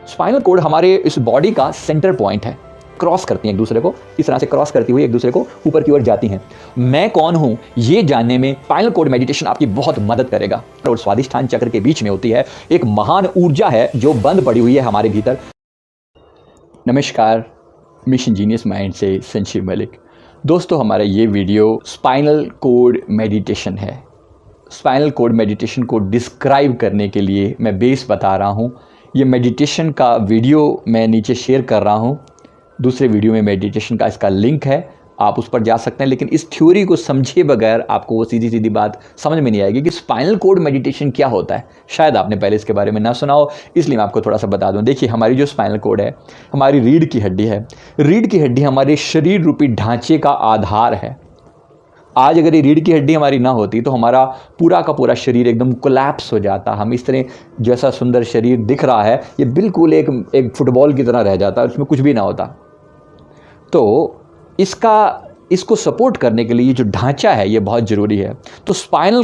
Spinal cord हमारे इस body का सेंटर पॉइंट है। क्रॉस करती हैं एक दूसरे को, इस तरह से क्रॉस करती हुई एक दूसरे को ऊपर की ओर जाती हैं। मैं कौन हूं ये जानने में स्पाइनल कॉर्ड मेडिटेशन आपकी बहुत मदद करेगा। और स्वादिष्ठान चक्र के बीच में होती है एक महान ऊर्जा है जो बंद पड़ी हुई है हमारे भीतर। नमस्कार, मिशन जीनियस माइंड से संजीव मलिक। दोस्तों, हमारा ये वीडियो स्पाइनल कॉर्ड मेडिटेशन है। स्पाइनल कॉर्ड मेडिटेशन को डिस्क्राइब करने के लिए मैं बेस बता रहा हूँ। ये मेडिटेशन का वीडियो मैं नीचे शेयर कर रहा हूँ। दूसरे वीडियो में मेडिटेशन का इसका लिंक है, आप उस पर जा सकते हैं। लेकिन इस थ्योरी को समझे बगैर आपको वो सीधी सीधी बात समझ में नहीं आएगी कि स्पाइनल कॉर्ड मेडिटेशन क्या होता है। शायद आपने पहले इसके बारे में ना सुना हो, इसलिए मैं आपको थोड़ा सा बता दूं। देखिए, हमारी जो स्पाइनल कॉर्ड है, हमारी रीढ़ की हड्डी है। रीढ़ की हड्डी हमारे शरीर रूपी ढांचे का आधार है। आज अगर ये रीढ़ की हड्डी हमारी ना होती तो हमारा पूरा का पूरा शरीर एकदम कोलैप्स हो जाता। हम इस तरह जैसा सुंदर शरीर दिख रहा है, ये बिल्कुल एक फुटबॉल की तरह रह जाता है, उसमें कुछ भी ना होता। तो इसको सपोर्ट करने के लिए ये जो ढांचा है ये बहुत ज़रूरी है। तो स्पाइनल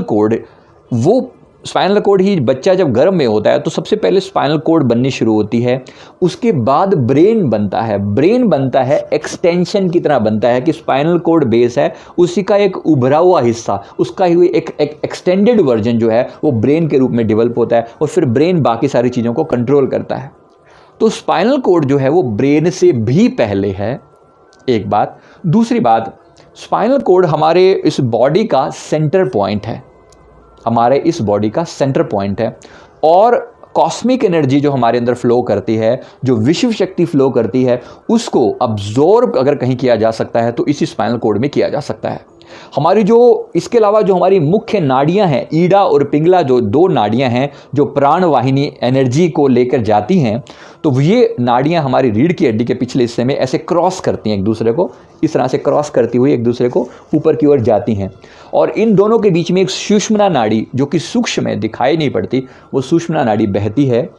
कॉर्ड ही बच्चा जब गर्भ में होता है तो सबसे पहले स्पाइनल कॉर्ड बननी शुरू होती है। उसके बाद ब्रेन बनता है। ब्रेन बनता है एक्सटेंशन की तरह बनता है कि स्पाइनल कॉर्ड बेस है, उसी का एक उभरा हुआ हिस्सा, उसका ही एक एक्सटेंडेड वर्जन जो है वो ब्रेन के रूप में डेवलप होता है और फिर ब्रेन बाकी सारी चीज़ों को कंट्रोल करता है। तो स्पाइनल कॉर्ड जो है वो ब्रेन से भी पहले है, एक बात। दूसरी बात, स्पाइनल कॉर्ड हमारे इस बॉडी का सेंटर पॉइंट है। हमारे इस बॉडी का सेंटर पॉइंट है और कॉस्मिक एनर्जी जो हमारे अंदर फ्लो करती है, जो विश्व शक्ति फ्लो करती है, उसको अब्जॉर्ब अगर कहीं किया जा सकता है तो इसी स्पाइनल कॉर्ड में किया जा सकता है। हमारी इसके अलावा जो हमारी मुख्य नाड़ियां हैं, ईडा और पिंगला, जो दो नाड़ियां हैं जो प्राण वाहिनी एनर्जी को लेकर जाती हैं, तो ये नाड़ियां हमारी रीढ़ की हड्डी के पिछले हिस्से में ऐसे क्रॉस करती हैं एक दूसरे को, इस तरह से क्रॉस करती हुई एक दूसरे को ऊपर की ओर जाती हैं। और इन दोनों के बीच में एक सुषुम्ना नाड़ी, जो कि सूक्ष्म है, दिखाई नहीं पड़ती, वो सुषुम्ना नाड़ी बहती है,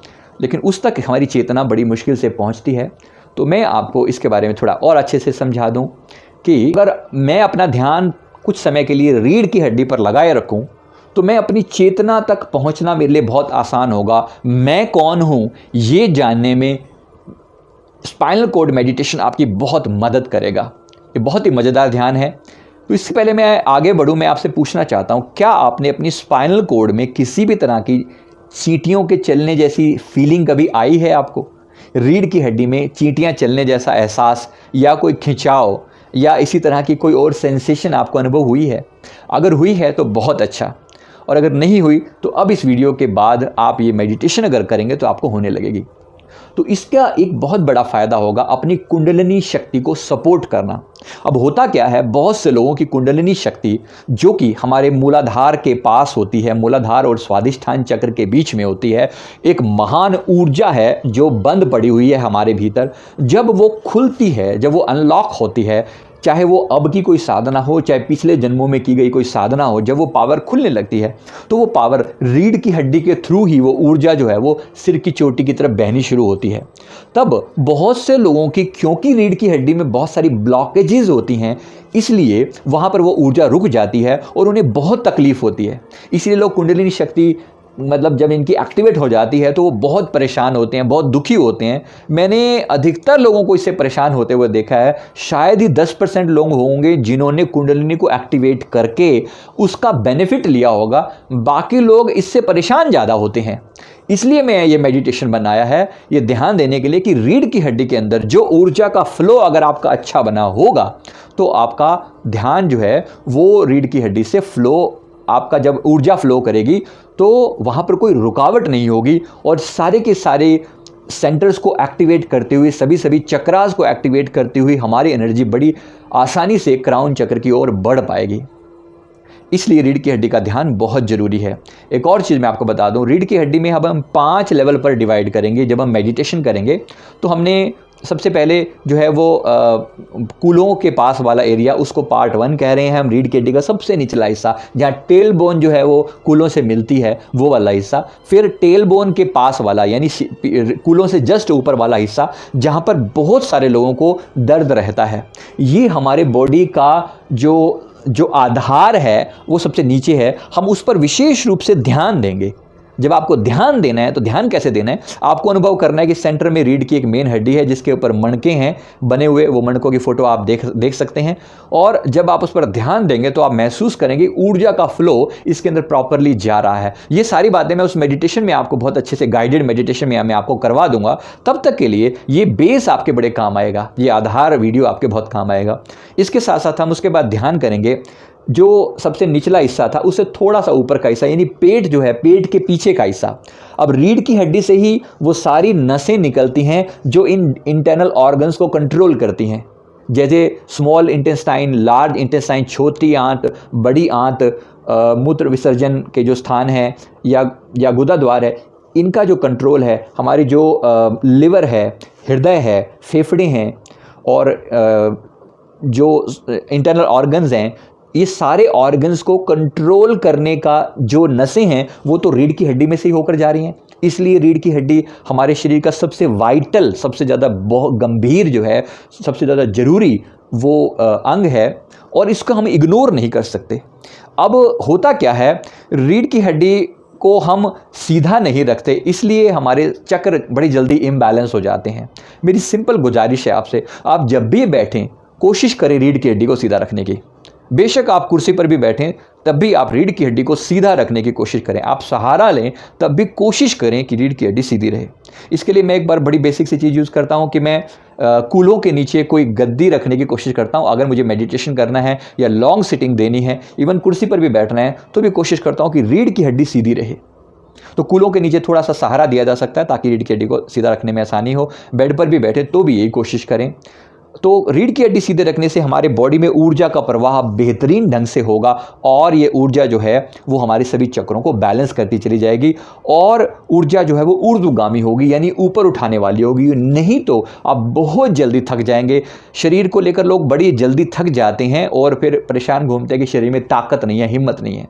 लेकिन उस तक हमारी चेतना बड़ी मुश्किल से पहुंचती है। तो मैं आपको इसके बारे में थोड़ा और अच्छे से समझा दूं कि अगर मैं अपना ध्यान कुछ समय के लिए रीढ़ की हड्डी पर लगाए रखूं तो मैं अपनी चेतना तक पहुंचना मेरे लिए बहुत आसान होगा। मैं कौन हूं ये जानने में स्पाइनल कॉर्ड मेडिटेशन आपकी बहुत मदद करेगा। ये बहुत ही मज़ेदार ध्यान है। तो इससे पहले मैं आगे बढ़ूं, मैं आपसे पूछना चाहता हूं, क्या आपने अपनी स्पाइनल कॉर्ड में किसी भी तरह की चींटियों के चलने जैसी फीलिंग कभी आई है आपको? रीढ़ की हड्डी में चींटियां चलने जैसा एहसास या कोई खिंचाव या इसी तरह की कोई और सेंसेशन आपको अनुभव हुई है? अगर हुई है तो बहुत अच्छा, और अगर नहीं हुई तो अब इस वीडियो के बाद आप ये मेडिटेशन अगर करेंगे तो आपको होने लगेगी। तो इसका एक बहुत बड़ा फ़ायदा होगा अपनी कुंडलिनी शक्ति को सपोर्ट करना। अब होता क्या है, बहुत से लोगों की कुंडलिनी शक्ति जो कि हमारे मूलाधार के पास होती है, मूलाधार और स्वादिष्ठान चक्र के बीच में होती है, एक महान ऊर्जा है जो बंद पड़ी हुई है हमारे भीतर। जब वो खुलती है, जब वो अनलॉक होती है, चाहे वो अब की कोई साधना हो, चाहे पिछले जन्मों में की गई कोई साधना हो, जब वो पावर खुलने लगती है तो वो पावर रीढ़ की हड्डी के थ्रू ही वो ऊर्जा जो है वो सिर की चोटी की तरफ बहनी शुरू होती है। तब बहुत से लोगों की, क्योंकि रीढ़ की हड्डी में बहुत सारी ब्लॉकेजेस होती हैं, इसलिए वहाँ पर वो ऊर्जा रुक जाती है और उन्हें बहुत तकलीफ होती है। इसलिए लोग कुंडलिनी शक्ति जब इनकी एक्टिवेट हो जाती है तो वो बहुत परेशान होते हैं, बहुत दुखी होते हैं। मैंने अधिकतर लोगों को इससे परेशान होते हुए देखा है। शायद ही 10% लोग होंगे जिन्होंने कुंडलिनी को एक्टिवेट करके उसका बेनिफिट लिया होगा। बाकी लोग इससे परेशान ज़्यादा होते हैं। इसलिए मैं ये मेडिटेशन बनाया है, ये ध्यान देने के लिए कि रीढ़ की हड्डी के अंदर जो ऊर्जा का फ्लो अगर आपका अच्छा बना होगा तो आपका ध्यान जो है वो रीढ़ की हड्डी से फ्लो, आपका जब ऊर्जा फ्लो करेगी तो वहाँ पर कोई रुकावट नहीं होगी और सारे के सारे सेंटर्स को एक्टिवेट करते हुए, सभी चक्रास को एक्टिवेट करती हुई हमारी एनर्जी बड़ी आसानी से क्राउन चक्र की ओर बढ़ पाएगी। इसलिए रीढ़ की हड्डी का ध्यान बहुत ज़रूरी है। एक और चीज़ मैं आपको बता दूं, रीढ़ की हड्डी में अब हम 5 लेवल पर डिवाइड करेंगे। जब हम मेडिटेशन करेंगे तो हमने सबसे पहले जो है वो कूलों के पास वाला एरिया, उसको पार्ट 1 कह रहे हैं हम। रीढ़ की हड्डी का सबसे निचला हिस्सा जहाँ टेल बोन जो है वो कूलों से मिलती है, वो वाला हिस्सा। फिर टेल बोन के पास वाला यानी कूलों से जस्ट ऊपर वाला हिस्सा जहाँ पर बहुत सारे लोगों को दर्द रहता है। ये हमारे बॉडी का जो आधार है वो सबसे नीचे है। हम उस पर विशेष रूप से ध्यान देंगे। जब आपको ध्यान देना है तो ध्यान कैसे देना है, आपको अनुभव करना है कि सेंटर में रीढ़ की एक मेन हड्डी है जिसके ऊपर मणके हैं बने हुए, वो मणकों की फोटो आप देख सकते हैं। और जब आप उस पर ध्यान देंगे तो आप महसूस करेंगे ऊर्जा का फ्लो इसके अंदर प्रॉपरली जा रहा है। ये सारी बातें मैं उस मेडिटेशन में आपको बहुत अच्छे से गाइडेड मेडिटेशन में मैं आपको करवा दूंगा। तब तक के लिए ये बेस आपके बड़े काम आएगा, ये आधार वीडियो आपके बहुत काम आएगा। इसके साथ साथ हम उसके बाद ध्यान करेंगे जो सबसे निचला हिस्सा था उससे थोड़ा सा ऊपर का हिस्सा, यानी पेट जो है, पेट के पीछे का हिस्सा। अब रीढ़ की हड्डी से ही वो सारी नसें निकलती हैं जो इन इंटरनल ऑर्गन्स को कंट्रोल करती हैं, जैसे स्मॉल इंटेस्टाइन, लार्ज इंटेस्टाइन, छोटी आंत, बड़ी आंत, मूत्र विसर्जन के जो स्थान है या गुदा द्वार है, इनका जो कंट्रोल है, हमारी जो लिवर है, हृदय है, फेफड़े हैं और जो इंटरनल ऑर्गन्स हैं, ये सारे ऑर्गन्स को कंट्रोल करने का जो नसें हैं वो तो रीढ़ की हड्डी में से ही होकर जा रही हैं। इसलिए रीढ़ की हड्डी हमारे शरीर का सबसे वाइटल, सबसे ज़्यादा बहुत गंभीर जो है, सबसे ज़्यादा ज़रूरी वो अंग है और इसको हम इग्नोर नहीं कर सकते। अब होता क्या है, रीढ़ की हड्डी को हम सीधा नहीं रखते, इसलिए हमारे चक्र बड़ी जल्दी इम्बैलेंस हो जाते हैं। मेरी सिंपल गुजारिश है आपसे, आप जब भी बैठें कोशिश करें रीढ़ की हड्डी को सीधा रखने की। बेशक आप कुर्सी पर भी बैठें तब भी आप रीढ़ की हड्डी को सीधा रखने की कोशिश करें। आप सहारा लें तब भी कोशिश करें कि रीढ़ की हड्डी सीधी रहे। इसके लिए मैं एक बार बड़ी बेसिक सी चीज़ यूज़ करता हूं कि मैं कूलों के नीचे कोई गद्दी रखने की कोशिश करता हूं। अगर मुझे मेडिटेशन करना है या लॉन्ग सिटिंग देनी है, इवन कुर्सी पर भी बैठना है, तो भी कोशिश करता हूँ कि रीढ़ की हड्डी सीधी रहे। तो कूलों के नीचे थोड़ा सा सहारा दिया जा सकता है ताकि रीढ़ की हड्डी को सीधा रखने में आसानी हो। बेड पर भी बैठे तो भी यही कोशिश करें। तो रीढ़ की हड्डी सीधे रखने से हमारे बॉडी में ऊर्जा का प्रवाह बेहतरीन ढंग से होगा और ये ऊर्जा जो है वो हमारे सभी चक्रों को बैलेंस करती चली जाएगी और ऊर्जा जो है वो ऊर्ध्वगामी होगी, यानी ऊपर उठाने वाली होगी। नहीं तो आप बहुत जल्दी थक जाएंगे। शरीर को लेकर लोग बड़ी जल्दी थक जाते हैं और फिर परेशान घूमते हैं कि शरीर में ताकत नहीं है, हिम्मत नहीं है।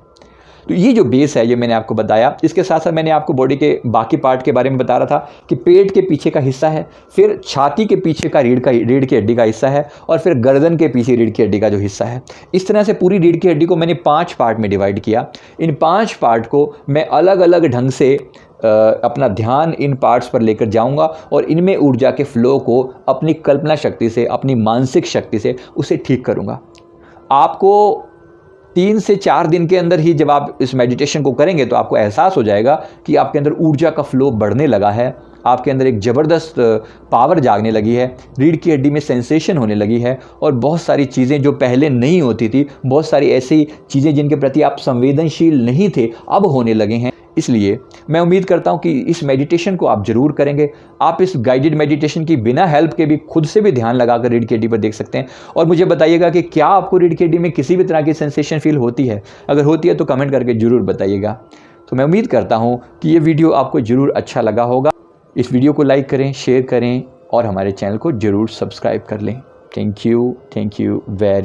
तो ये जो बेस है ये मैंने आपको बताया। इसके साथ साथ मैंने आपको बॉडी के बाकी पार्ट के बारे में बता रहा था कि पेट के पीछे का हिस्सा है, फिर छाती के पीछे का रीढ़ की हड्डी का हिस्सा है और फिर गर्दन के पीछे रीढ़ की हड्डी का जो हिस्सा है। इस तरह से पूरी रीढ़ की हड्डी को मैंने 5 पार्ट में डिवाइड किया। इन 5 पार्ट को मैं अलग अलग ढंग से अपना ध्यान इन पार्ट्स पर लेकर जाऊंगा और इनमें ऊर्जा के फ्लो को अपनी कल्पना शक्ति से, अपनी मानसिक शक्ति से उसे ठीक करूंगा। आपको 3 से 4 दिन के अंदर ही जब आप इस मेडिटेशन को करेंगे तो आपको एहसास हो जाएगा कि आपके अंदर ऊर्जा का फ्लो बढ़ने लगा है, आपके अंदर एक ज़बरदस्त पावर जागने लगी है, रीढ़ की हड्डी में सेंसेशन होने लगी है और बहुत सारी चीज़ें जो पहले नहीं होती थी, बहुत सारी ऐसी चीज़ें जिनके प्रति आप संवेदनशील नहीं थे, अब होने लगे हैं। इसलिए मैं उम्मीद करता हूं कि इस मेडिटेशन को आप जरूर करेंगे। आप इस गाइडेड मेडिटेशन की बिना हेल्प के भी खुद से भी ध्यान लगाकर रीढ़ की हड्डी पर देख सकते हैं और मुझे बताइएगा कि क्या आपको रीढ़ की हड्डी में किसी भी तरह की सेंसेशन फील होती है। अगर होती है तो कमेंट करके जरूर बताइएगा। तो मैं उम्मीद करता हूं कि ये वीडियो आपको जरूर अच्छा लगा होगा। इस वीडियो को लाइक करें, शेयर करें और हमारे चैनल को जरूर सब्सक्राइब कर लें। Thank you very